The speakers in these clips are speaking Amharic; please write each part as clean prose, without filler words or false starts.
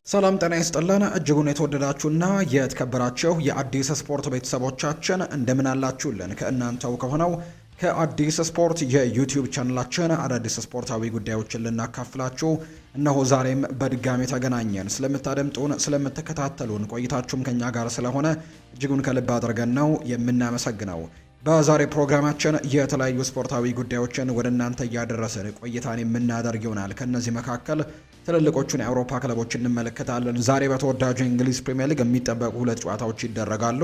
ሰላም ጤና ይስጥልን እጅጉን የተወደዳችሁና የተከበራችሁ የአዲስ ስፖርት ቤተሰቦቻችን እንደምን አላችሁልን? ከእናንተው ከሆነው ከአዲስ ስፖርት የዩቲዩብ ቻናላችን አዳዲስ ስፖርታዊ ጉዳዮችን ልናካፍላችሁ እነሆ ዛሬም በድጋሚ ተገናኘን። ስለምታደምጡን፣ ስለምትከታተሉን ቆይታችሁም ከኛ ጋር ስለሆነ እጅጉን ከልብ አድርገን ነው የምናመሰግነው። በዛሬ ፕሮግራማችን የተለያዩ ስፖርታዊ ጉዳዮችን ወደ እናንተ እያደረስን ቆይታን የምናደርግ ይሆናል። ከነዚህ መካከል ትልልቆቹን የአውሮፓ ክለቦች እንመለከታለን። ዛሬ በተወዳጁ የእንግሊዝ ፕሪምየር ሊግ የሚጠበቁ ሁለት ጨዋታዎች ይደረጋሉ።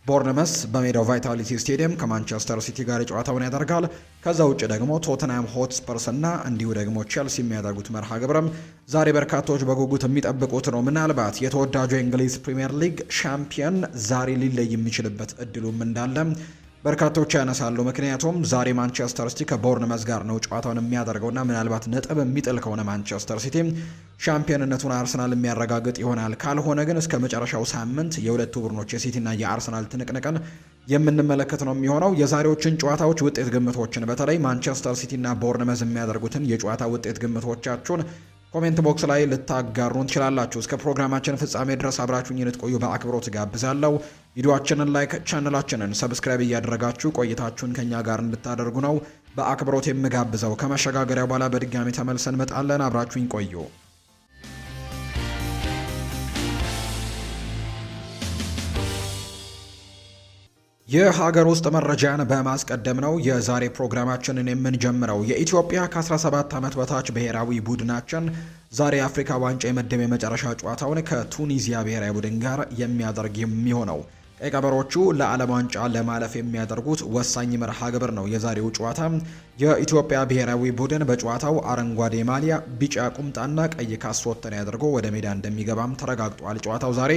ቦርንመስ በሜዳው ቫይታሊቲ ስቴዲየም ከማንቸስተር ሲቲ ጋር ጨዋታውን ያደርጋል። ከዛ ውጭ ደግሞ ቶተንሃም ሆትስፐርስ እና እንዲሁ ደግሞ ቼልሲ የሚያደርጉት መርሃ ግብርም ዛሬ በርካቶች በጉጉት የሚጠብቁት ነው። ምናልባት የተወዳጁ የእንግሊዝ ፕሪምየር ሊግ ሻምፒየን ዛሬ ሊለይ የሚችልበት እድሉም እንዳለ በርካቶች ያነሳሉ። ምክንያቱም ዛሬ ማንቸስተር ሲቲ ከቦርንመዝ ጋር ነው ጨዋታውን የሚያደርገውና ምናልባት ነጥብ የሚጥል ከሆነ ማንቸስተር ሲቲ ሻምፒዮንነቱን አርሰናል የሚያረጋግጥ ይሆናል። ካልሆነ ግን እስከ መጨረሻው ሳምንት የሁለቱ ቡድኖች የሲቲና የአርሰናል ትንቅንቅን የምንመለከት ነው የሚሆነው። የዛሬዎችን ጨዋታዎች ውጤት ግምቶችን በተለይ ማንቸስተር ሲቲና ቦርንመዝ የሚያደርጉትን የጨዋታ ውጤት ግምቶቻችሁን ኮሜንት ቦክስ ላይ ልታጋሩን ትችላላችሁ። እስከ ፕሮግራማችን ፍጻሜ ድረስ አብራችሁኝ እንድትቆዩ በአክብሮት ጋብዛለሁ። ቪዲዮአችንን ላይክ፣ ቻናላችንን ሰብስክራይብ እያደረጋችሁ ቆይታችሁን ከኛ ጋር እንድታደርጉ ነው በአክብሮት የምጋብዘው። ከመሸጋገሪያ በኋላ በድጋሚ ተመልሰን እንመጣለን። አብራችሁኝ ቆዩ። የሀገር ውስጥ መረጃን በማስቀደም ነው የዛሬ ፕሮግራማችንን የምንጀምረው። የኢትዮጵያ ከ17 ዓመት በታች ብሔራዊ ቡድናችን ዛሬ የአፍሪካ ዋንጫ የምድብ የመጨረሻ ጨዋታውን ከቱኒዚያ ብሔራዊ ቡድን ጋር የሚያደርግ የሚሆነው ቀይ ቀበሮቹ ለዓለም ዋንጫ ለማለፍ የሚያደርጉት ወሳኝ መርሃ ግብር ነው የዛሬው ጨዋታ። የኢትዮጵያ ብሔራዊ ቡድን በጨዋታው አረንጓዴ ማሊያ፣ ቢጫ ቁምጣና ቀይ ካስወተን ያደርጎ ወደ ሜዳ እንደሚገባም ተረጋግጧል። ጨዋታው ዛሬ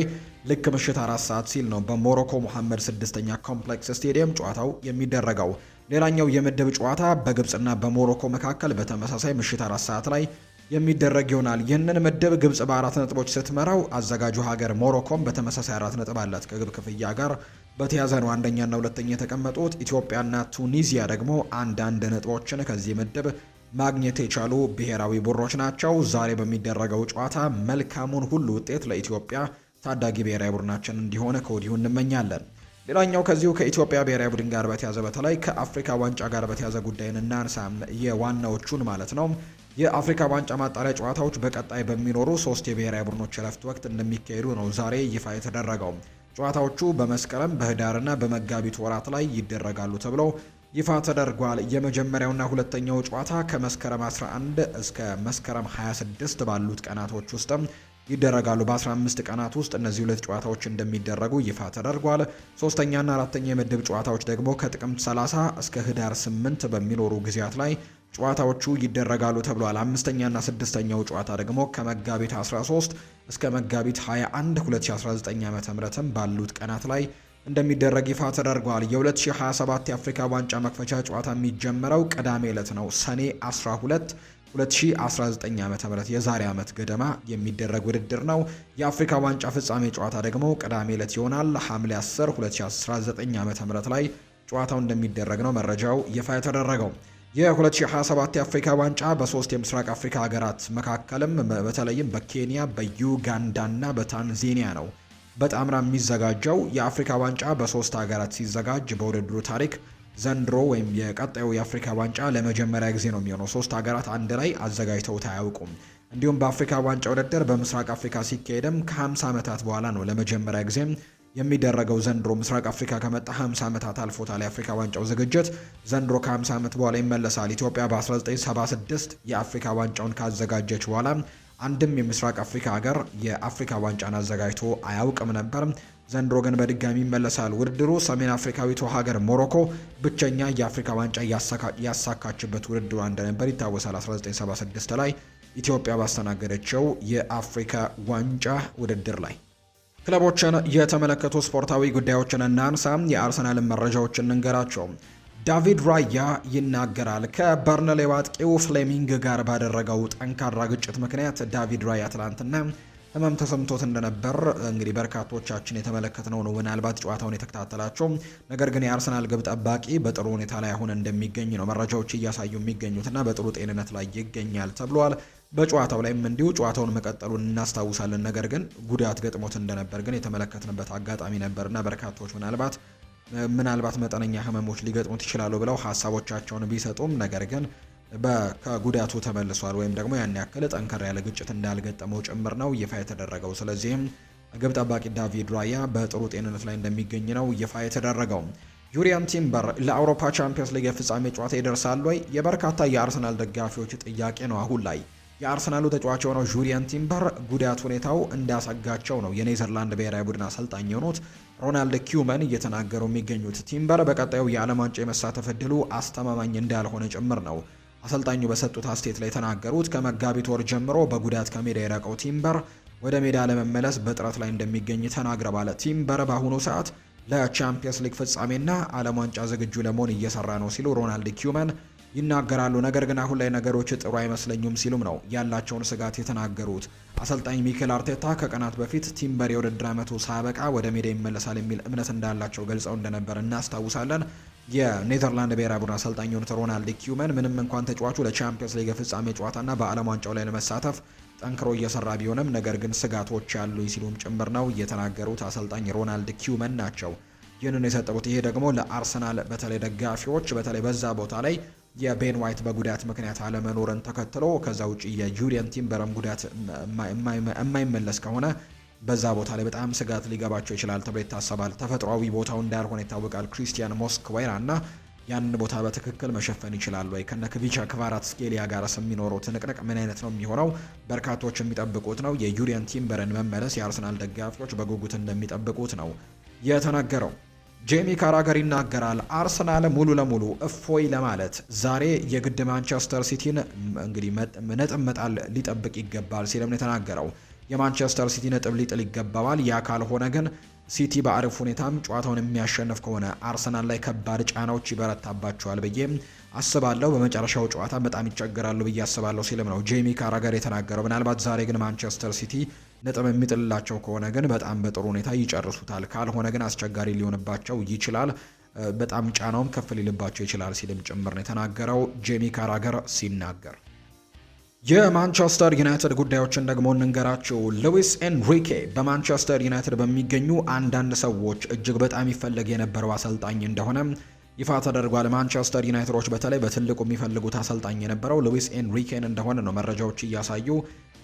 ልክ ምሽት 4 ሰዓት ሲል ነው በሞሮኮ ሙሐመድ ስድስተኛ ኮምፕሌክስ ስቴዲየም ጨዋታው የሚደረገው። ሌላኛው የምድብ ጨዋታ በግብጽና በሞሮኮ መካከል በተመሳሳይ ምሽት 4 ሰዓት ላይ የሚደረግ ይሆናል። ይህንን ምድብ ግብጽ በ4 ነጥቦች ስትመራው አዘጋጁ ሀገር ሞሮኮም በተመሳሳይ 4 ነጥብ አላት። ከግብ ክፍያ ጋር በተያዘ ነው አንደኛና ሁለተኛ የተቀመጡት። ኢትዮጵያና ቱኒዚያ ደግሞ አንዳንድ ነጥቦችን ከዚህ ምድብ ማግኘት የቻሉ ብሔራዊ ቡድኖች ናቸው። ዛሬ በሚደረገው ጨዋታ መልካሙን ሁሉ ውጤት ለኢትዮጵያ ታዳጊ ብሔራዊ ቡድናችን እንዲሆን ከወዲሁ እንመኛለን። ሌላኛው ከዚሁ ከኢትዮጵያ ብሔራዊ ቡድን ጋር በተያዘ በተለይ ከአፍሪካ ዋንጫ ጋር በተያዘ ጉዳይን እናንሳ። የዋናዎቹን ማለት ነው። የአፍሪካ ዋንጫ ማጣሪያ ጨዋታዎች በቀጣይ በሚኖሩ 3 የብሔራዊ ቡድኖች እረፍት ወቅት እንደሚካሄዱ ነው ዛሬ ይፋ የተደረገው። ጨዋታዎቹ በመስከረም በህዳርና በመጋቢት ወራት ላይ ይደረጋሉ ተብሎ ይፋ ተደርጓል። የመጀመሪያውና ሁለተኛው ጨዋታ ከመስከረም 11 እስከ መስከረም 26 ባሉት ቀናቶች ውስጥም ይደረጋሉ። በ15 ቀናት ውስጥ እነዚህ ሁለት ጨዋታዎች እንደሚደረጉ ይፋ ተደርጓል። ሶስተኛና አራተኛ የምድብ ጨዋታዎች ደግሞ ከጥቅምት 30 እስከ ህዳር 8 በሚኖሩ ጊዜያት ላይ ጨዋታዎቹ ይደረጋሉ ተብሏል። አምስተኛና ስድስተኛው ጨዋታ ደግሞ ከመጋቢት 13 እስከ መጋቢት 21 2019 ዓ.ም ባሉት ቀናት ላይ እንደሚደረግ ይፋ ተደርጓል። የ2027 የአፍሪካ ዋንጫ መክፈቻ ጨዋታ የሚጀመረው ቅዳሜ ዕለት ነው። ሰኔ 12 2019 ዓ.ም የዛሬ ዓመት ገደማ የሚደረግ ውድድር ነው። የአፍሪካ ዋንጫ ፍጻሜ ጨዋታ ደግሞ ቅዳሜ ዕለት ይሆናል። ሐምሌ 10 2019 ዓ.ም ላይ ጨዋታው እንደሚደረግ ነው መረጃው ይፋ የተደረገው። የ2027 የአፍሪካ ዋንጫ በ3 የምስራቅ አፍሪካ ሀገራት መካከልም በተለይም በኬንያ፣ በዩጋንዳና በታንዛኒያ ነው በጣምራ የሚዘጋጀው። የአፍሪካ ዋንጫ በ3 ሀገራት ሲዘጋጅ በውድድሩ ታሪክ ዘንድሮ ወይም የቀጣዩ የአፍሪካ ዋንጫ ለመጀመሪያ ጊዜ ነው የሚሆነው። 3 ሀገራት አንድ ላይ አዘጋጅተውት አያውቁም። እንዲሁም በአፍሪካ ዋንጫ ውድድር በምስራቅ አፍሪካ ሲካሄድም ከ50 ዓመታት በኋላ ነው ለመጀመሪያ ጊዜ የሚደረገው። ዘንድሮ ምስራቅ አፍሪካ ከመጣ 50 ዓመታት አልፎታል። የአፍሪካ ዋንጫው ዝግጅት ዘንድሮ ከ50 ዓመት በኋላ ይመለሳል። ኢትዮጵያ በ1976 የአፍሪካ ዋንጫውን ካዘጋጀች በኋላ አንድም የምስራቅ አፍሪካ ሀገር የአፍሪካ ዋንጫን አዘጋጅቶ አያውቅም ነበር። ዘንድሮ ግን በድጋሚ ይመለሳል። ውድድሩ ሰሜን አፍሪካዊቷ ሀገር ሞሮኮ ብቸኛ የአፍሪካ ዋንጫ ያሳካችበት ውድድሯ እንደነበር ይታወሳል። 1976 ላይ ኢትዮጵያ ባስተናገደችው የአፍሪካ ዋንጫ ውድድር ላይ። ክለቦችን የተመለከቱ ስፖርታዊ ጉዳዮችን እናንሳ። የአርሰናልን መረጃዎችን እንንገራቸው። ዳቪድ ራያ ይናገራል። ከበርንሌው አጥቂው ፍሌሚንግ ጋር ባደረገው ጠንካራ ግጭት ምክንያት ዳቪድ ራያ ትላንትና ህመም ተሰምቶት እንደነበር እንግዲህ በርካቶቻችን የተመለከትነው ነው፣ ምናልባት ጨዋታውን የተከታተላቸው። ነገር ግን የአርሰናል ግብ ጠባቂ በጥሩ ሁኔታ ላይ አሁን እንደሚገኝ ነው መረጃዎች እያሳዩ የሚገኙትና በጥሩ ጤንነት ላይ ይገኛል ተብሏል። በጨዋታው ላይም እንዲሁ ጨዋታውን መቀጠሉን እናስታውሳለን። ነገር ግን ጉዳት ገጥሞት እንደነበር ግን የተመለከትንበት አጋጣሚ ነበርና በርካቶች ምናልባት መጠነኛ ህመሞች ሊገጥሙት ይችላሉ ብለው ሀሳቦቻቸውን ቢሰጡም ነገር ግን ከጉዳቱ ተመልሷል ወይም ደግሞ ያን ያክል ጠንከር ያለ ግጭት እንዳልገጠመው ጭምር ነው ይፋ የተደረገው። ስለዚህም ግብ ጠባቂ ዳቪድ ራያ በጥሩ ጤንነት ላይ እንደሚገኝ ነው ይፋ የተደረገው። ዩሪያን ቲምበር ለአውሮፓ ቻምፒየንስ ሊግ የፍጻሜ ጨዋታ ይደርሳል ወይ? የበርካታ የአርሰናል ደጋፊዎች ጥያቄ ነው። አሁን ላይ የአርሰናሉ ተጫዋች የሆነው ዩሪያን ቲምበር ጉዳት ሁኔታው እንዳሰጋቸው ነው የኔዘርላንድ ብሔራዊ ቡድን አሰልጣኝ የሆኑት ሮናልድ ኪውመን እየተናገሩ የሚገኙት። ቲምበር በቀጣዩ የዓለም ዋንጫ የመሳተፍ እድሉ አስተማማኝ እንዳልሆነ ጭምር ነው አሰልጣኙ በሰጡት አስተያየት ላይ የተናገሩት። ከመጋቢት ወር ጀምሮ በጉዳት ከሜዳ የራቀው ቲምበር ወደ ሜዳ ለመመለስ በጥረት ላይ እንደሚገኝ ተናግረዋል። ቲምበር በአሁኑ ሰዓት ለቻምፒየንስ ሊግ ፍጻሜና ዓለም ዋንጫ ዝግጁ ለመሆን እየሰራ ነው ሲሉ ሮናልድ ኪውመን ይናገራሉ። ነገር ግን አሁን ላይ ነገሮች ጥሩ አይመስለኙም ሲሉም ነው ያላቸውን ስጋት የተናገሩት። አሰልጣኝ ሚኬል አርቴታ ከቀናት በፊት ቲምበር የውድድር ዓመቱ ሳበቃ ወደ ሜዳ ይመለሳል የሚል እምነት እንዳላቸው ገልጸው እንደነበር እናስታውሳለን። የኔዘርላንድ ብሔራዊ ቡድን አሰልጣኝ የሆኑት ሮናልድ ኪውመን ምንም እንኳን ተጫዋቹ ለቻምፒየንስ ሊግ ፍጻሜ ጨዋታና በዓለም ዋንጫው ላይ ለመሳተፍ ጠንክሮ እየሰራ ቢሆንም ነገር ግን ስጋቶች ያሉ ሲሉም ጭምር ነው የተናገሩት አሰልጣኝ ሮናልድ ኪውመን ናቸው ይህንን የሰጠቡት። ይሄ ደግሞ ለአርሰናል በተለይ ደጋፊዎች በተለይ በዛ ቦታ ላይ የቤን ዋይት በጉዳት ምክንያት አለመኖርን ተከትሎ ከዛ ውጪ የዩሪየን ቲምበርም ጉዳት የማይመለስ ከሆነ በዛ ቦታ ላይ በጣም ስጋት ሊገባቸው ይችላል ተብሎ ይታሰባል። ተፈጥሯዊ ቦታው እንዳልሆነ ይታወቃል። ክሪስቲያን ሞስክዌራ እና ያንን ቦታ በትክክል መሸፈን ይችላል ወይ? ከነ ክቪቻ ክቫራትስኬሊያ ጋር የሚኖረው ትንቅንቅ ምን አይነት ነው የሚሆነው? በርካቶች የሚጠብቁት ነው። የዩሪየን ቲምበርን መመለስ የአርሰናል ደጋፊዎች በጉጉት እንደሚጠብቁት ነው የተነገረው። ጄሚ ካራገር ይናገራል። አርሰናል ሙሉ ለሙሉ እፎይ ለማለት ዛሬ የግድ ማንቸስተር ሲቲን እንግዲህ ነጥብ መጣል ሊጠብቅ ይገባል ሲልም ነው የተናገረው። የማንቸስተር ሲቲ ነጥብ ሊጥል ይገባዋል። ያ ካልሆነ ግን ሲቲ በአሪፍ ሁኔታም ጨዋታውን የሚያሸንፍ ከሆነ አርሰናል ላይ ከባድ ጫናዎች ይበረታባቸዋል ብዬ አስባለሁ። በመጨረሻው ጨዋታ በጣም ይቸገራሉ ብዬ አስባለሁ ሲልም ነው ጄሚ ካራገር የተናገረው። ምናልባት ዛሬ ግን ማንቸስተር ሲቲ ነጥብ የሚጥልላቸው ከሆነ ግን በጣም በጥሩ ሁኔታ ይጨርሱታል። ካልሆነ ግን አስቸጋሪ ሊሆንባቸው ይችላል። በጣም ጫናውም ከፍ ሊልባቸው ይችላል ሲልም ጭምር ነው የተናገረው ጄሚ ካራገር ሲናገር። የማንቸስተር ዩናይትድ ጉዳዮችን ደግሞ እንንገራቸው። ሉዊስ ኤንሪኬ በማንቸስተር ዩናይትድ በሚገኙ አንዳንድ ሰዎች እጅግ በጣም ይፈለግ የነበረው አሰልጣኝ እንደሆነ ይፋ ተደርጓል። ማንቸስተር ዩናይትዶች በተለይ በትልቁ የሚፈልጉት አሰልጣኝ የነበረው ሉዊስ ኤንሪኬን እንደሆነ ነው መረጃዎች እያሳዩ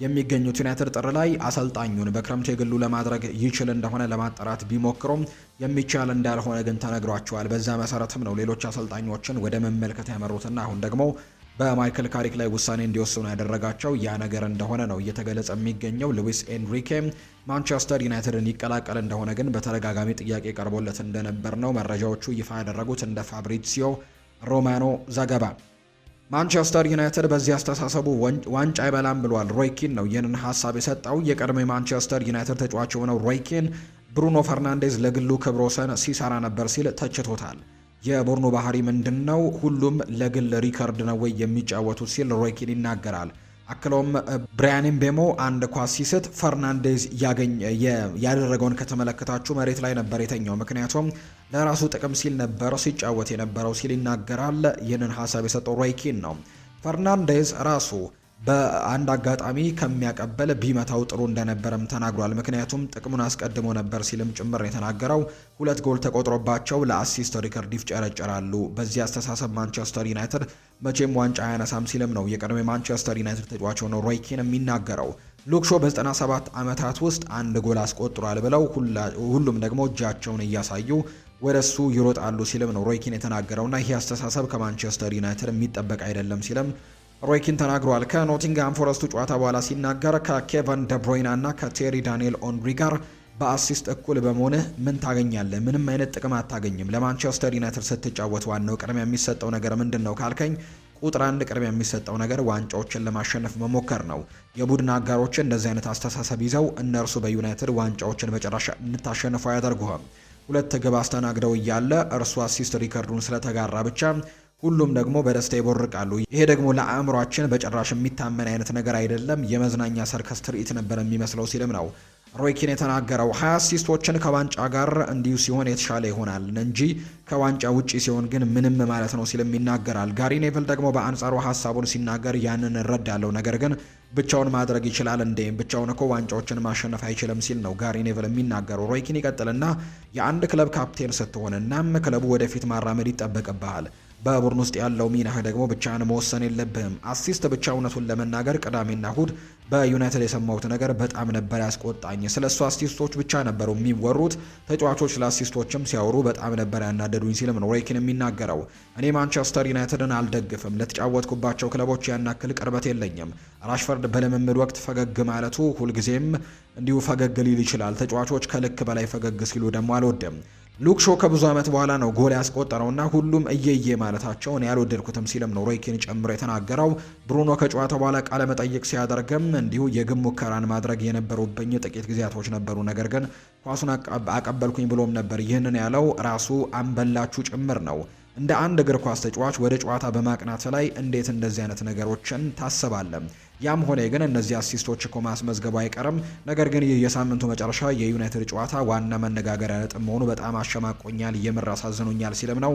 የሚገኙት። ዩናይትድ ጥር ላይ አሰልጣኙን በክረምቱ የግሉ ለማድረግ ይችል እንደሆነ ለማጣራት ቢሞክሩም የሚቻል እንዳልሆነ ግን ተነግሯቸዋል። በዛ መሰረትም ነው ሌሎች አሰልጣኞችን ወደ መመልከት ያመሩትና አሁን ደግሞ በማይክል ካሪክ ላይ ውሳኔ እንዲወስኑ ያደረጋቸው ያ ነገር እንደሆነ ነው እየተገለጸ የሚገኘው። ሉዊስ ኤንሪኬ ማንቸስተር ዩናይትድን ይቀላቀል እንደሆነ ግን በተደጋጋሚ ጥያቄ ቀርቦለት እንደነበር ነው መረጃዎቹ ይፋ ያደረጉት እንደ ፋብሪዚዮ ሮማኖ ዘገባ። ማንቸስተር ዩናይትድ በዚህ አስተሳሰቡ ዋንጫ አይበላም ብሏል። ሮይ ኪን ነው ይህንን ሀሳብ የሰጠው። የቀድሞ የማንቸስተር ዩናይትድ ተጫዋች የሆነው ሮይ ኪን ብሩኖ ፈርናንዴዝ ለግሉ ክብረ ወሰን ሲሰራ ነበር ሲል ተችቶታል። የቡድኑ ባህሪ ምንድነው? ሁሉም ለግል ሪከርድ ነው ወይ የሚጫወቱት ሲል ሮይ ኪን ይናገራል። አክሎም ብራያን ምቤሞ አንድ ኳስ ሲስት ፈርናንዴዝ ያደረገውን ከተመለከታችሁ መሬት ላይ ነበር የተኛው፣ ምክንያቱም ለራሱ ጥቅም ሲል ነበር ሲጫወት የነበረው ሲል ይናገራል። ይህንን ሀሳብ የሰጠው ሮይ ኪን ነው። ፈርናንዴዝ ራሱ በአንድ አጋጣሚ ከሚያቀበል ቢመታው ጥሩ እንደነበረም ተናግሯል። ምክንያቱም ጥቅሙን አስቀድሞ ነበር ሲልም ጭምር የተናገረው። 2 ጎል ተቆጥሮባቸው ለአሲስት ሪከርድ ይፍጨረጨራሉ። በዚህ አስተሳሰብ ማንቸስተር ዩናይትድ መቼም ዋንጫ አያነሳም ሲልም ነው የቀድሞ ማንቸስተር ዩናይትድ ተጫዋች ሆነው ሮይ ኪን የሚናገረው። ሉክሾ በ97 ዓመታት ውስጥ 1 ጎል አስቆጥሯል ብለው ሁሉም ደግሞ እጃቸውን እያሳዩ ወደሱ ይሮጣሉ ሲልም ነው ሮይ ኪን የተናገረውና ይህ አስተሳሰብ ከማንቸስተር ዩናይትድ የሚጠበቅ አይደለም ሲልም ሮይ ኪን ተናግሯል። ከኖቲንግሃም ፎረስቱ ጨዋታ በኋላ ሲናገር ከኬቨን ደብሮይና እና ከቴሪ ዳንኤል ኦንሪ ጋር በአሲስት እኩል በመሆንህ ምን ታገኛለህ? ምንም አይነት ጥቅም አታገኝም። ለማንቸስተር ዩናይትድ ስትጫወት ዋናው ቅድሚያ የሚሰጠው ነገር ምንድን ነው ካልከኝ፣ ቁጥር 1 ቅድሚያ የሚሰጠው ነገር ዋንጫዎችን ለማሸነፍ መሞከር ነው። የቡድን አጋሮችን እንደዚህ አይነት አስተሳሰብ ይዘው እነርሱ በዩናይትድ ዋንጫዎችን በጭራሽ እንድታሸንፈው አያደርጉህም። 2 ግብ አስተናግደው እያለ እርሱ አሲስት ሪከርዱን ስለተጋራ ብቻ ሁሉም ደግሞ በደስታ ይቦርቃሉ። ይሄ ደግሞ ለአእምሯችን በጭራሽ የሚታመን አይነት ነገር አይደለም። የመዝናኛ ሰርከስ ትርኢት ነበር የሚመስለው ሲልም ነው ሮይ ኪን የተናገረው። 20 አሲስቶችን ከዋንጫ ጋር እንዲሁ ሲሆን የተሻለ ይሆናል እንጂ ከዋንጫ ውጪ ሲሆን ግን ምንም ማለት ነው ሲልም ይናገራል። ጋሪ ኔቭል ደግሞ በአንጻሩ ሀሳቡን ሲናገር ያንን እረዳለሁ፣ ነገር ግን ብቻውን ማድረግ ይችላል እንዴ? ብቻውን እኮ ዋንጫዎችን ማሸነፍ አይችልም ሲል ነው ጋሪ ኔቭል የሚናገረው። ሮይ ኪን ይቀጥልና የአንድ ክለብ ካፕቴን ስትሆንና ክለቡ ወደፊት ማራመድ ይጠበቅብሃል። በቡድን ውስጥ ያለው ሚናህ ደግሞ ብቻህን መወሰን የለብህም። አሲስት ብቻ እውነቱን ለመናገር ቅዳሜና እሁድ በዩናይትድ የሰማሁት ነገር በጣም ነበር ያስቆጣኝ። ስለሱ አሲስቶች ብቻ ነበሩ የሚወሩት፣ ተጫዋቾች ለአሲስቶችም ሲያወሩ በጣም ነበር ያናደዱኝ ሲልም ነው ሮይ ኪን የሚናገረው። እኔ ማንቸስተር ዩናይትድን አልደግፍም፣ ለተጫወትኩባቸው ክለቦች ያን ያክል ቅርበት የለኝም። ራሽፈርድ በልምምድ ወቅት ፈገግ ማለቱ ሁልጊዜም እንዲሁ ፈገግ ሊል ይችላል። ተጫዋቾች ከልክ በላይ ፈገግ ሲሉ ደግሞ አልወድም። ሉክ ሾው ከብዙ ዓመት በኋላ ነው ጎል ያስቆጠረውና ሁሉም እየየ ማለታቸውን ያልወደድኩትም ሲልም ነው ሮይ ኪን ጨምሮ የተናገረው። ብሩኖ ከጨዋታው በኋላ ቃለ መጠይቅ ሲያደርግም እንዲሁ የግብ ሙከራን ማድረግ የነበሩብኝ ጥቂት ጊዜያቶች ነበሩ፣ ነገር ግን ኳሱን አቀበልኩኝ ብሎም ነበር። ይህንን ያለው ራሱ አምበላችሁ ጭምር ነው። እንደ አንድ እግር ኳስ ተጫዋች ወደ ጨዋታ በማቅናት ላይ እንዴት እንደዚህ አይነት ነገሮችን ታስባለም? ያም ሆነ ግን እነዚህ አሲስቶች እኮ ማስመዝገቡ አይቀርም። ነገር ግን ይህ የሳምንቱ መጨረሻ የዩናይትድ ጨዋታ ዋና መነጋገሪያ ነጥብ መሆኑ በጣም አሸማቆኛል፣ የምር አሳዝኖኛል ሲልም ነው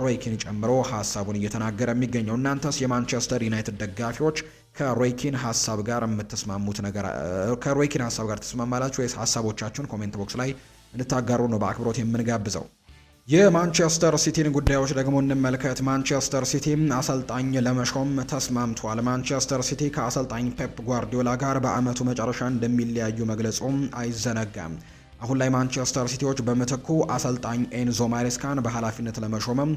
ሮይ ኪን ጨምሮ ሀሳቡን እየተናገረ የሚገኘው። እናንተስ የማንቸስተር ዩናይትድ ደጋፊዎች ከሮይ ኪን ሀሳብ ጋር የምትስማሙት ነገር ከሮይ ኪን ሀሳብ ጋር ተስማማላችሁ ወይስ ሀሳቦቻችሁን ኮሜንት ቦክስ ላይ እንድታጋሩ ነው በአክብሮት የምንጋብዘው። የማንቸስተር ሲቲን ጉዳዮች ደግሞ እንመልከት። ማንቸስተር ሲቲ አሰልጣኝ ለመሾም ተስማምቷል። ማንቸስተር ሲቲ ከአሰልጣኝ ፔፕ ጓርዲዮላ ጋር በአመቱ መጨረሻ እንደሚለያዩ መግለጹም አይዘነጋም። አሁን ላይ ማንቸስተር ሲቲዎች በምትኩ አሰልጣኝ ኤንዞ ማሬስካን በኃላፊነት ለመሾምም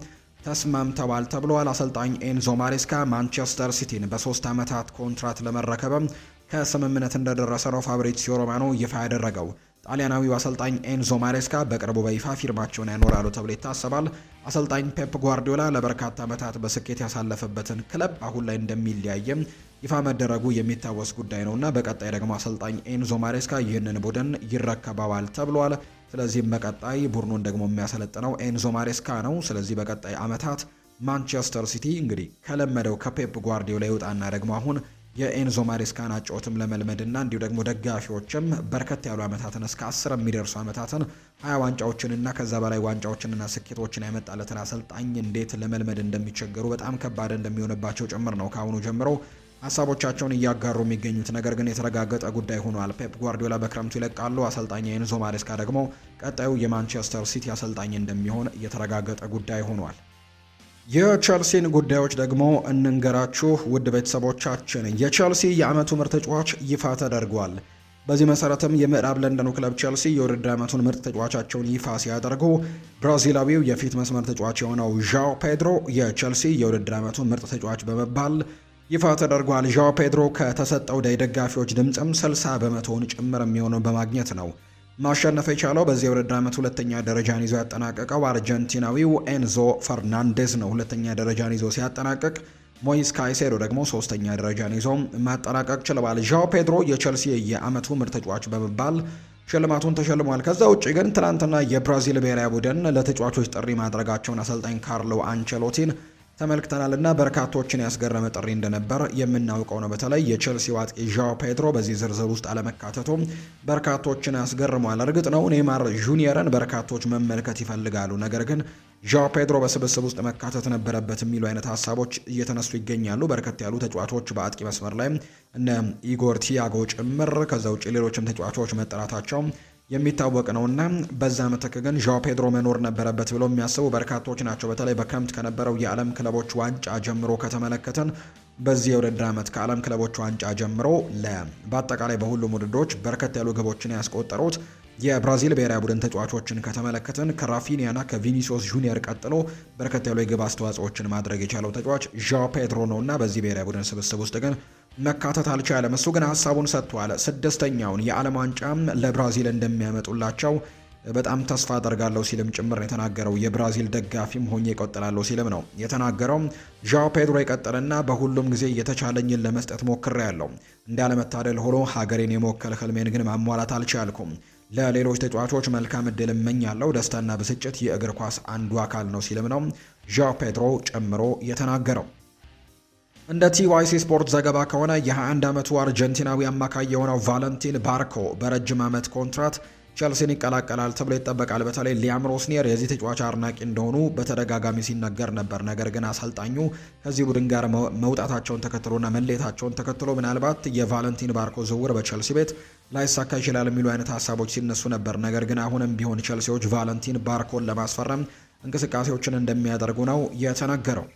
ተስማምተዋል ተብሏል። አሰልጣኝ ኤንዞ ማሬስካ ማንቸስተር ሲቲን በ3 ዓመታት ኮንትራት ለመረከብም ከስምምነት እንደደረሰ ነው ፋብሪዚዮ ሮማኖ ይፋ ያደረገው። ጣሊያናዊው አሰልጣኝ ኤንዞ ማሬስካ በቅርቡ በይፋ ፊርማቸውን ያኖራሉ ተብሎ ይታሰባል። አሰልጣኝ ፔፕ ጓርዲዮላ ለበርካታ ዓመታት በስኬት ያሳለፈበትን ክለብ አሁን ላይ እንደሚለያየም ይፋ መደረጉ የሚታወስ ጉዳይ ነውና በቀጣይ ደግሞ አሰልጣኝ ኤንዞ ማሬስካ ይህንን ቡድን ይረከባዋል ተብሏል። ስለዚህም በቀጣይ ቡድኑን ደግሞ የሚያሰለጥነው ኤንዞ ማሬስካ ነው። ስለዚህ በቀጣይ ዓመታት ማንቸስተር ሲቲ እንግዲህ ከለመደው ከፔፕ ጓርዲዮላ ይወጣና ደግሞ አሁን የኤንዞ ማሬስካን አጨዋወትም ለመልመድና እንዲሁ ደግሞ ደጋፊዎችም በርከት ያሉ ዓመታትን እስከ 10 የሚደርሱ ዓመታትን 20 ዋንጫዎችንና ከዛ በላይ ዋንጫዎችንና ስኬቶችን ያመጣለትን አሰልጣኝ እንዴት ለመልመድ እንደሚቸገሩ በጣም ከባድ እንደሚሆንባቸው ጭምር ነው ከአሁኑ ጀምሮ ሀሳቦቻቸውን እያጋሩ የሚገኙት። ነገር ግን የተረጋገጠ ጉዳይ ሆኗል። ፔፕ ጓርዲዮላ በክረምቱ ይለቃሉ። አሰልጣኝ ኤንዞ ማሬስካ ደግሞ ቀጣዩ የማንቸስተር ሲቲ አሰልጣኝ እንደሚሆን የተረጋገጠ ጉዳይ ሆኗል። የቸልሲን ጉዳዮች ደግሞ እንንገራችሁ ውድ ቤተሰቦቻችን። የቸልሲ የዓመቱ ምርጥ ተጫዋች ይፋ ተደርጓል። በዚህ መሰረትም የምዕራብ ለንደኑ ክለብ ቸልሲ የውድድር ዓመቱን ምርጥ ተጫዋቻቸውን ይፋ ሲያደርጉ ብራዚላዊው የፊት መስመር ተጫዋች የሆነው ዣኦ ፔድሮ የቸልሲ የውድድር ዓመቱን ምርጥ ተጫዋች በመባል ይፋ ተደርጓል። ዣኦ ፔድሮ ከተሰጠው ደጋፊዎች ድምፅም 60 በመቶውን ጭምር የሚሆነው በማግኘት ነው ማሸነፍ የቻለው። በዚህ የውድድር ዓመት ሁለተኛ ደረጃን ይዞ ያጠናቀቀው አርጀንቲናዊው ኤንዞ ፈርናንዴዝ ነው። ሁለተኛ ደረጃን ይዞ ሲያጠናቅቅ ሞይስ ካይሴዶ ደግሞ ሶስተኛ ደረጃን ይዞ ማጠናቀቅ ችለዋል። ዣኦ ፔድሮ የቸልሲ የዓመቱ ምርጥ ተጫዋች በመባል ሽልማቱን ተሸልሟል። ከዛ ውጭ ግን ትናንትና የብራዚል ብሔራዊ ቡድን ለተጫዋቾች ጥሪ ማድረጋቸውን አሰልጣኝ ካርሎ አንቸሎቲን ተመልክተናል እና በርካቶችን ያስገረመ ጥሪ እንደነበር የምናውቀው ነው። በተለይ የቼልሲ አጥቂ ዣኦ ፔድሮ በዚህ ዝርዝር ውስጥ አለመካተቱ በርካቶችን ያስገርሟል። እርግጥ ነው ኔይማር ጁኒየርን በርካቶች መመልከት ይፈልጋሉ፣ ነገር ግን ዣኦ ፔድሮ በስብስብ ውስጥ መካተት ነበረበት የሚሉ አይነት ሀሳቦች እየተነሱ ይገኛሉ። በርከት ያሉ ተጫዋቾች በአጥቂ መስመር ላይ እነ ኢጎር ቲያጎ ጭምር ከዛ ውጭ ሌሎችም ተጫዋቾች መጠራታቸው የሚታወቅ ነውና በዛ ምትክ ግን ዣኦ ፔድሮ መኖር ነበረበት ብለው የሚያስቡ በርካቶች ናቸው። በተለይ በክረምት ከነበረው የዓለም ክለቦች ዋንጫ ጀምሮ ከተመለከተን በዚህ የውድድር ዓመት ከዓለም ክለቦች ዋንጫ ጀምሮ በአጠቃላይ በሁሉም ውድድሮች በርከት ያሉ ግቦችን ያስቆጠሩት የብራዚል ብሔራዊ ቡድን ተጫዋቾችን ከተመለከተን ከራፊኒያና ከቪኒሲዮስ ጁኒየር ቀጥሎ በርከት ያሉ የግብ አስተዋጽኦችን ማድረግ የቻለው ተጫዋች ዣኦ ፔድሮ ነውና በዚህ ብሔራዊ ቡድን ስብስብ ውስጥ ግን መካተት አልቻለም። እሱ ግን ሀሳቡን ሰጥቷል። 6ኛውን የዓለም ዋንጫ ለብራዚል እንደሚያመጡላቸው በጣም ተስፋ አደርጋለሁ ሲልም ጭምር የተናገረው የብራዚል ደጋፊም ሆኜ እቀጥላለሁ ሲልም ነው የተናገረው። ዣኦ ፔድሮ ይቀጥልና በሁሉም ጊዜ የተቻለኝን ለመስጠት ሞክሬያለሁ። እንዳለመታደል ሆኖ ሀገሬን የመወከል ህልሜን ግን ማሟላት አልቻልኩም። ለሌሎች ተጫዋቾች መልካም እድል እመኛለሁ። ደስታና ብስጭት የእግር ኳስ አንዱ አካል ነው ሲልም ነው ዣኦ ፔድሮ ጨምሮ የተናገረው። እንደ ቲዋይሲ ስፖርት ዘገባ ከሆነ የ21 ዓመቱ አርጀንቲናዊ አማካይ የሆነው ቫለንቲን ባርኮ በረጅም ዓመት ኮንትራት ቸልሲን ይቀላቀላል ተብሎ ይጠበቃል። በተለይ ሊያም ሮስኒየር የዚህ ተጫዋች አድናቂ እንደሆኑ በተደጋጋሚ ሲነገር ነበር። ነገር ግን አሰልጣኙ ከዚህ ቡድን ጋር መውጣታቸውን ተከትሎና መለየታቸውን ተከትሎ ምናልባት የቫለንቲን ባርኮ ዝውውር በቸልሲ ቤት ላይሳካ ይችላል የሚሉ አይነት ሀሳቦች ሲነሱ ነበር። ነገር ግን አሁንም ቢሆን ቸልሲዎች ቫለንቲን ባርኮን ለማስፈረም እንቅስቃሴዎችን እንደሚያደርጉ ነው የተነገረው።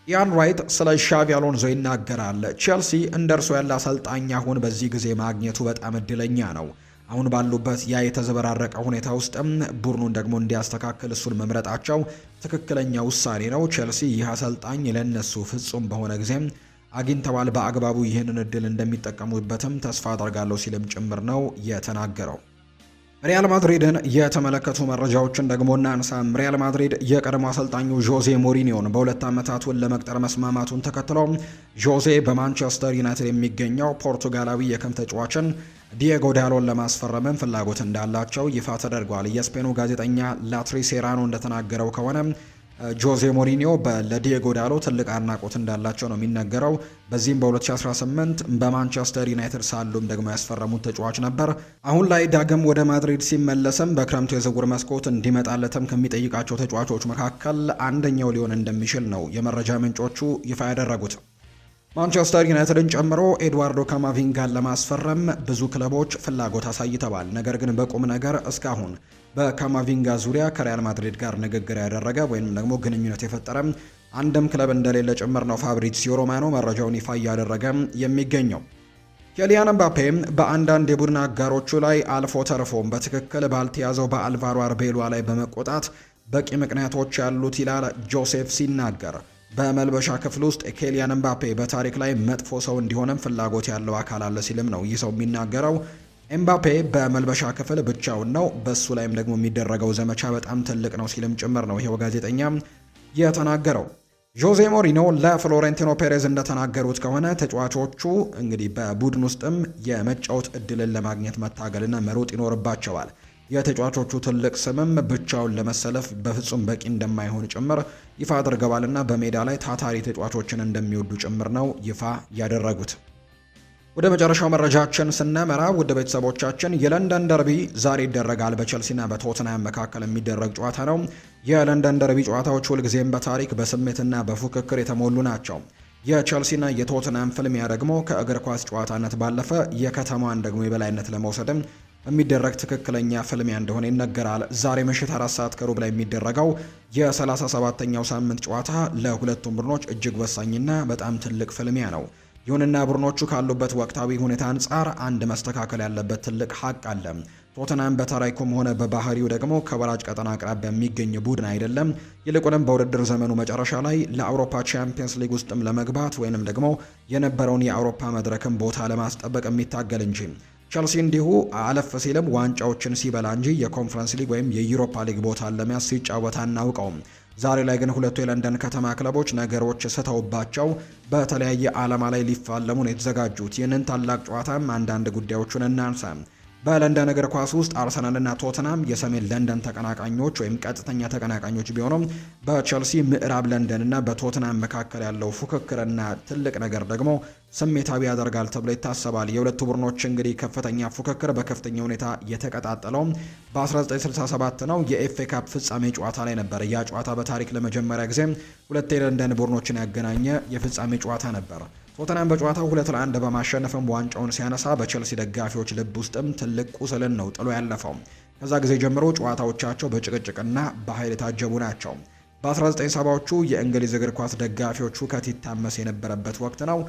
ኢያን ራይት ስለ ሻቪ አሎንዞ ይናገራል። ቸልሲ እንደ እርሱ ያለ አሰልጣኝ አሁን በዚህ ጊዜ ማግኘቱ በጣም እድለኛ ነው። አሁን ባሉበት ያ የተዘበራረቀ ሁኔታ ውስጥም ቡድኑን ደግሞ እንዲያስተካክል እሱን መምረጣቸው ትክክለኛ ውሳኔ ነው። ቸልሲ ይህ አሰልጣኝ ለነሱ ፍጹም በሆነ ጊዜም አግኝተዋል። በአግባቡ ይህንን እድል እንደሚጠቀሙበትም ተስፋ አደርጋለሁ ሲልም ጭምር ነው የተናገረው። ሪያል ማድሪድን የተመለከቱ መረጃዎችን ደግሞ እናንሳ። ሪያል ማድሪድ የቀድሞ አሰልጣኙ ዦዜ ሞሪኒዮን በ2 ዓመታቱን ለመቅጠር መስማማቱን ተከትሎ ዦዜ በማንቸስተር ዩናይትድ የሚገኘው ፖርቱጋላዊ የክንፍ ተጫዋችን ዲየጎ ዳሎን ለማስፈረምም ፍላጎት እንዳላቸው ይፋ ተደርጓል። የስፔኑ ጋዜጠኛ ላትሪ ሴራኖ እንደተናገረው ከሆነ ጆዜ ሞሪኒዮ ለዲየጎ ዳሎ ትልቅ አድናቆት እንዳላቸው ነው የሚነገረው። በዚህም በ2018 በማንቸስተር ዩናይትድ ሳሉም ደግሞ ያስፈረሙት ተጫዋች ነበር። አሁን ላይ ዳግም ወደ ማድሪድ ሲመለስም በክረምቱ የዝውውር መስኮት እንዲመጣለትም ከሚጠይቃቸው ተጫዋቾች መካከል አንደኛው ሊሆን እንደሚችል ነው የመረጃ ምንጮቹ ይፋ ያደረጉት። ማንቸስተር ዩናይትድን ጨምሮ ኤድዋርዶ ካማቪንጋን ለማስፈረም ብዙ ክለቦች ፍላጎት አሳይተዋል። ነገር ግን በቁም ነገር እስካሁን በካማቪንጋ ዙሪያ ከሪያል ማድሪድ ጋር ንግግር ያደረገ ወይም ደግሞ ግንኙነት የፈጠረ አንድም ክለብ እንደሌለ ጭምር ነው ፋብሪዚዮ ሮማኖ መረጃውን ይፋ እያደረገ የሚገኘው። ኬሊያን ምባፔ በአንዳንድ የቡድን አጋሮቹ ላይ አልፎ ተርፎም በትክክል ባልተያዘው በአልቫሮ አርቤሏ ላይ በመቆጣት በቂ ምክንያቶች ያሉት ይላል ጆሴፍ ሲናገር። በመልበሻ ክፍል ውስጥ ኬሊያን ምባፔ በታሪክ ላይ መጥፎ ሰው እንዲሆንም ፍላጎት ያለው አካል አለ ሲልም ነው ይህ ሰው የሚናገረው። ኤምባፔ በመልበሻ ክፍል ብቻውን ነው፣ በሱ ላይም ደግሞ የሚደረገው ዘመቻ በጣም ትልቅ ነው ሲልም ጭምር ነው ይሄው ጋዜጠኛ የተናገረው። ጆዜ ሞሪኖ ለፍሎሬንቲኖ ፔሬዝ እንደተናገሩት ከሆነ ተጫዋቾቹ እንግዲህ በቡድን ውስጥም የመጫወት እድልን ለማግኘት መታገልና መሮጥ ይኖርባቸዋል። የተጫዋቾቹ ትልቅ ስምም ብቻውን ለመሰለፍ በፍጹም በቂ እንደማይሆን ጭምር ይፋ አድርገዋልና በሜዳ ላይ ታታሪ ተጫዋቾችን እንደሚወዱ ጭምር ነው ይፋ ያደረጉት። ወደ መጨረሻው መረጃችን ስናመራ ውድ ቤተሰቦቻችን የለንደን ደርቢ ዛሬ ይደረጋል። በቸልሲና በቶትንሃም መካከል የሚደረግ ጨዋታ ነው። የለንደን ደርቢ ጨዋታዎች ሁልጊዜም በታሪክ በስሜትና በፉክክር የተሞሉ ናቸው። የቸልሲና የቶትንሃም ፍልሚያ ደግሞ ከእግር ኳስ ጨዋታነት ባለፈ የከተማዋን ደግሞ የበላይነት ለመውሰድም የሚደረግ ትክክለኛ ፍልሚያ እንደሆነ ይነገራል። ዛሬ ምሽት 4 ሰዓት ከሩብ ላይ የሚደረገው የ37ኛው ሳምንት ጨዋታ ለሁለቱም ቡድኖች እጅግ ወሳኝና በጣም ትልቅ ፍልሚያ ነው። ይሁንና ቡድኖቹ ካሉበት ወቅታዊ ሁኔታ አንጻር አንድ መስተካከል ያለበት ትልቅ ሀቅ አለ። ቶተንሃም በታሪኩም ሆነ በባህሪው ደግሞ ከወራጅ ቀጠና አቅራቢያ የሚገኝ ቡድን አይደለም። ይልቁንም በውድድር ዘመኑ መጨረሻ ላይ ለአውሮፓ ቻምፒየንስ ሊግ ውስጥም ለመግባት ወይንም ደግሞ የነበረውን የአውሮፓ መድረክም ቦታ ለማስጠበቅ የሚታገል እንጂ ቸልሲ እንዲሁ አለፍ ሲልም ዋንጫዎችን ሲበላ እንጂ የኮንፈረንስ ሊግ ወይም የዩሮፓ ሊግ ቦታን ለመያዝ ሲጫወት አናውቀውም። ዛሬ ላይ ግን ሁለቱ የለንደን ከተማ ክለቦች ነገሮች ስተውባቸው በተለያየ ዓላማ ላይ ሊፋለሙ ነው የተዘጋጁት። ይህንን ታላቅ ጨዋታም አንዳንድ ጉዳዮችን እናንሳ። በለንደን እግር ኳስ ውስጥ አርሰናልና ቶተንሃም የሰሜን ለንደን ተቀናቃኞች ወይም ቀጥተኛ ተቀናቃኞች ቢሆኑም በቸልሲ ምዕራብ ለንደንና በቶተንሃም መካከል ያለው ፉክክርና ትልቅ ነገር ደግሞ ስሜታዊ ያደርጋል ተብሎ ይታሰባል። የሁለቱ ቡድኖች እንግዲህ ከፍተኛ ፉክክር በከፍተኛ ሁኔታ የተቀጣጠለው በ1967 ነው። የኤፍኤ ካፕ ፍጻሜ ጨዋታ ላይ ነበር። ያ ጨዋታ በታሪክ ለመጀመሪያ ጊዜ ሁለት የለንደን ቡድኖችን ያገናኘ የፍጻሜ ጨዋታ ነበር። ቶተንሃም በጨዋታው 2-1 በማሸነፍም ዋንጫውን ሲያነሳ በቸልሲ ደጋፊዎች ልብ ውስጥም ትልቅ ቁስልን ነው ጥሎ ያለፈው። ከዛ ጊዜ ጀምሮ ጨዋታዎቻቸው በጭቅጭቅና በኃይል የታጀቡ ናቸው። በ1970ዎቹ የእንግሊዝ እግር ኳስ ደጋፊዎች ሁከት ይታመስ የነበረበት ወቅት ነው።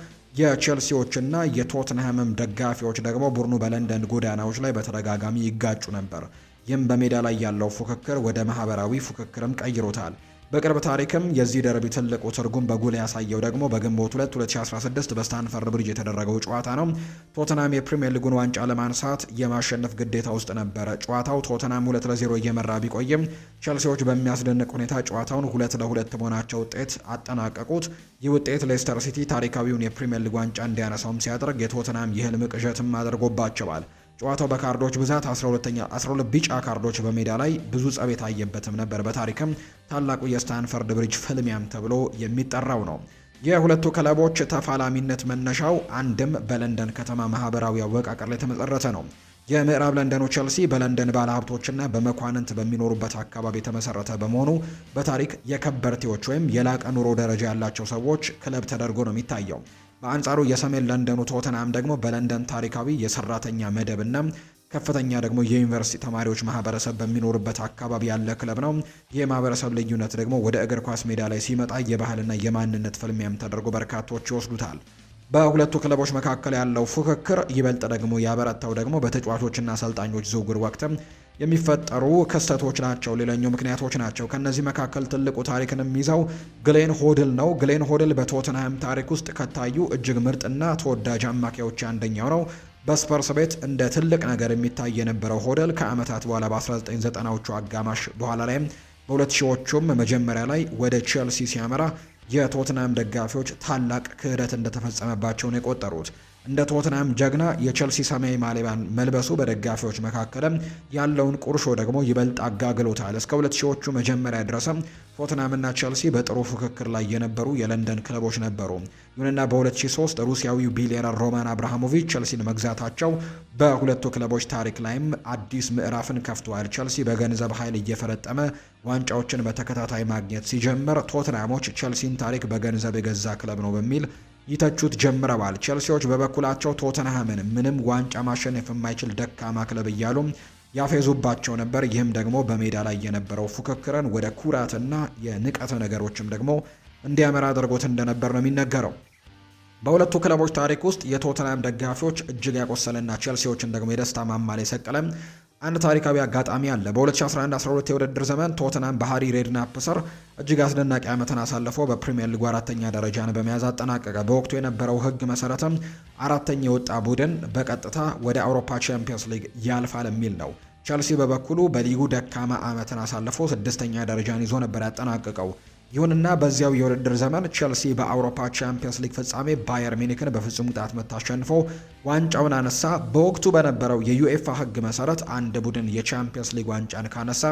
የቸልሲዎችና የቶትንሃምም ደጋፊዎች ደግሞ ቡድኑ በለንደን ጎዳናዎች ላይ በተደጋጋሚ ይጋጩ ነበር። ይህም በሜዳ ላይ ያለው ፉክክር ወደ ማህበራዊ ፉክክርም ቀይሮታል። በቅርብ ታሪክም የዚህ ደርቢ ትልቁ ትርጉም በጉል ያሳየው ደግሞ በግንቦት 2 2016 በስታንፈርድ ብሪጅ የተደረገው ጨዋታ ነው። ቶተንሃም የፕሪሚየር ሊጉን ዋንጫ ለማንሳት የማሸነፍ ግዴታ ውስጥ ነበረ። ጨዋታው ቶተንሃም 2-0 እየመራ ቢቆይም ቸልሲዎች በሚያስደንቅ ሁኔታ ጨዋታውን 2-2 በሆናቸው ውጤት አጠናቀቁት። ይህ ውጤት ሌስተር ሲቲ ታሪካዊውን የፕሪሚየር ሊግ ዋንጫ እንዲያነሳውም ሲያደርግ የቶተንሃም የህልም ቅዠትም አድርጎባቸዋል። ጨዋታው በካርዶች ብዛት 12 ቢጫ ካርዶች በሜዳ ላይ ብዙ ጸብ የታየበትም ነበር። በታሪክም ታላቁ የስታንፈርድ ብሪጅ ፍልሚያም ተብሎ የሚጠራው ነው። የሁለቱ ክለቦች ተፋላሚነት መነሻው አንድም በለንደን ከተማ ማህበራዊ አወቃቀር ላይ የተመሰረተ ነው። የምዕራብ ለንደኑ ቼልሲ በለንደን ባለሀብቶችና በመኳንንት በሚኖሩበት አካባቢ የተመሰረተ በመሆኑ በታሪክ የከበርቴዎች ወይም የላቀ ኑሮ ደረጃ ያላቸው ሰዎች ክለብ ተደርጎ ነው የሚታየው። በአንጻሩ የሰሜን ለንደኑ ቶተንሃም ደግሞ በለንደን ታሪካዊ የሰራተኛ መደብና ከፍተኛ ደግሞ የዩኒቨርሲቲ ተማሪዎች ማህበረሰብ በሚኖርበት አካባቢ ያለ ክለብ ነው። ይህ የማህበረሰብ ልዩነት ደግሞ ወደ እግር ኳስ ሜዳ ላይ ሲመጣ የባህልና የማንነት ፍልሚያም ተደርጎ በርካቶች ይወስዱታል። በሁለቱ ክለቦች መካከል ያለው ፉክክር ይበልጥ ደግሞ ያበረታው ደግሞ በተጫዋቾችና አሰልጣኞች ዝውውር ወቅትም የሚፈጠሩ ክስተቶች ናቸው። ሌላኛው ምክንያቶች ናቸው። ከነዚህ መካከል ትልቁ ታሪክንም ይዘው ግሌን ሆድል ነው። ግሌን ሆድል በቶተንሃም ታሪክ ውስጥ ከታዩ እጅግ ምርጥና ተወዳጅ አማካዮች አንደኛው ነው። በስፐርስ ቤት እንደ ትልቅ ነገር የሚታይ የነበረው ሆደል ከዓመታት በኋላ በ1990ዎቹ አጋማሽ በኋላ ላይም በ2000ዎቹም መጀመሪያ ላይ ወደ ቼልሲ ሲያመራ የቶትናም ደጋፊዎች ታላቅ ክህደት እንደተፈጸመባቸው ነው የቆጠሩት። እንደ ቶትናም ጀግና የቼልሲ ሰማያዊ ማሊያን መልበሱ በደጋፊዎች መካከልም ያለውን ቁርሾ ደግሞ ይበልጥ አጋግሎታል። እስከ 2000ዎቹ መጀመሪያ ድረስም ቶትናምና ቼልሲ በጥሩ ፉክክር ላይ የነበሩ የለንደን ክለቦች ነበሩ። ይሁንና በ2003 ሩሲያዊው ቢሊየነር ሮማን አብርሃሞቪች ቼልሲን መግዛታቸው በሁለቱ ክለቦች ታሪክ ላይም አዲስ ምዕራፍን ከፍቷል። ቼልሲ በገንዘብ ኃይል እየፈረጠመ ዋንጫዎችን በተከታታይ ማግኘት ሲጀምር፣ ቶትናሞች ቼልሲን ታሪክ በገንዘብ የገዛ ክለብ ነው በሚል ይተቹት ጀምረዋል። ቼልሲዎች በበኩላቸው ቶተንሃምን ምንም ዋንጫ ማሸነፍ የማይችል ደካማ ክለብ እያሉ ያፌዙባቸው ነበር። ይህም ደግሞ በሜዳ ላይ የነበረው ፉክክርን ወደ ኩራትና የንቀት ነገሮችም ደግሞ እንዲያመራ አድርጎት እንደነበር ነው የሚነገረው። በሁለቱ ክለቦች ታሪክ ውስጥ የቶተንሃም ደጋፊዎች እጅግ ያቆሰለና ቼልሲዎችን ደግሞ የደስታ ማማ ላይ ሰቀለ አንድ ታሪካዊ አጋጣሚ አለ። በ2011-12 የውድድር ዘመን ቶተንሃም በሃሪ ሬድናፕ ስር እጅግ አስደናቂ ዓመትን አሳልፎ በፕሪሚየር ሊጉ 4ኛ ደረጃን በመያዝ አጠናቀቀ። በወቅቱ የነበረው ሕግ መሰረትም 4ኛ የወጣ ቡድን በቀጥታ ወደ አውሮፓ ቻምፒየንስ ሊግ ያልፋል የሚል ነው። ቼልሲ በበኩሉ በሊጉ ደካማ ዓመትን አሳልፎ 6ኛ ደረጃን ይዞ ነበር ያጠናቀቀው። ይሁንና በዚያው የውድድር ዘመን ቼልሲ በአውሮፓ ቻምፒየንስ ሊግ ፍጻሜ ባየር ሚኒክን በፍጹም ቅጣት ምት አሸንፎ ዋንጫውን አነሳ። በወቅቱ በነበረው የዩኤፋ ሕግ መሰረት አንድ ቡድን የቻምፒየንስ ሊግ ዋንጫን ካነሳ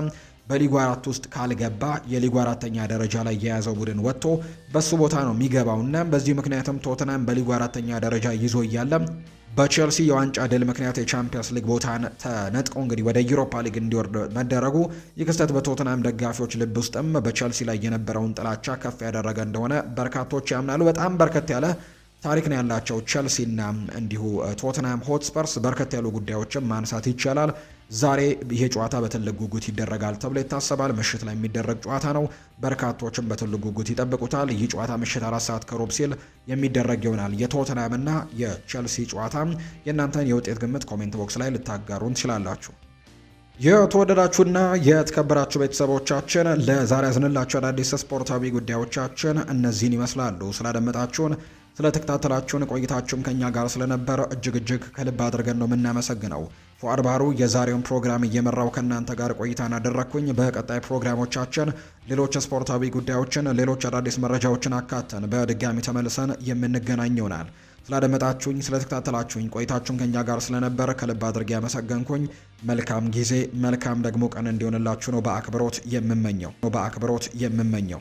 በሊጉ 4 ውስጥ ካልገባ የሊጉ 4ኛ ደረጃ ላይ የያዘው ቡድን ወጥቶ በሱ ቦታ ነው የሚገባውና በዚህ ምክንያትም ቶተንሃም በሊጉ 4ኛ ደረጃ ይዞ እያለ በቼልሲ የዋንጫ ድል ምክንያት የቻምፒየንስ ሊግ ቦታን ተነጥቆ እንግዲህ ወደ ዩሮፓ ሊግ እንዲወርድ መደረጉ ይህ ክስተት በቶተንሃም ደጋፊዎች ልብ ውስጥም በቼልሲ ላይ የነበረውን ጥላቻ ከፍ ያደረገ እንደሆነ በርካቶች ያምናሉ። በጣም በርከት ያለ ታሪክ ነው ያላቸው ቼልሲና እንዲሁ ቶተንሃም ሆትስፐርስ። በርከት ያሉ ጉዳዮችን ማንሳት ይቻላል። ዛሬ ይሄ ጨዋታ በትልቅ ጉጉት ይደረጋል ተብሎ ይታሰባል። ምሽት ላይ የሚደረግ ጨዋታ ነው። በርካቶችም በትልቅ ጉጉት ይጠብቁታል። ይህ ጨዋታ ምሽት 4 ሰዓት ከሩብ ሲል የሚደረግ ይሆናል። የቶተንሃምና የቼልሲ ጨዋታ የእናንተን የውጤት ግምት ኮሜንት ቦክስ ላይ ልታጋሩን ትችላላችሁ። የተወደዳችሁና የተከበራችሁ ቤተሰቦቻችን ለዛሬ ያዝንላችሁ አዳዲስ ስፖርታዊ ጉዳዮቻችን እነዚህን ይመስላሉ። ስላደመጣችሁን ስለተከታተላችሁን ቆይታችሁም ከኛ ጋር ስለነበረ እጅግ ከልብ አድርገን ነው የምናመሰግነው። ፉአድ ባህሩ የዛሬውን ፕሮግራም እየመራው ከእናንተ ጋር ቆይታን አደረግኩኝ። በቀጣይ ፕሮግራሞቻችን ሌሎች ስፖርታዊ ጉዳዮችን፣ ሌሎች አዳዲስ መረጃዎችን አካተን በድጋሚ ተመልሰን የምንገናኝ ይሆናል። ስላደመጣችሁኝ፣ ስለተከታተላችሁኝ ቆይታችሁም ከኛ ጋር ስለነበረ ከልብ አድርጌ ያመሰገንኩኝ። መልካም ጊዜ መልካም ደግሞ ቀን እንዲሆንላችሁ ነው በአክብሮት የምመኘው።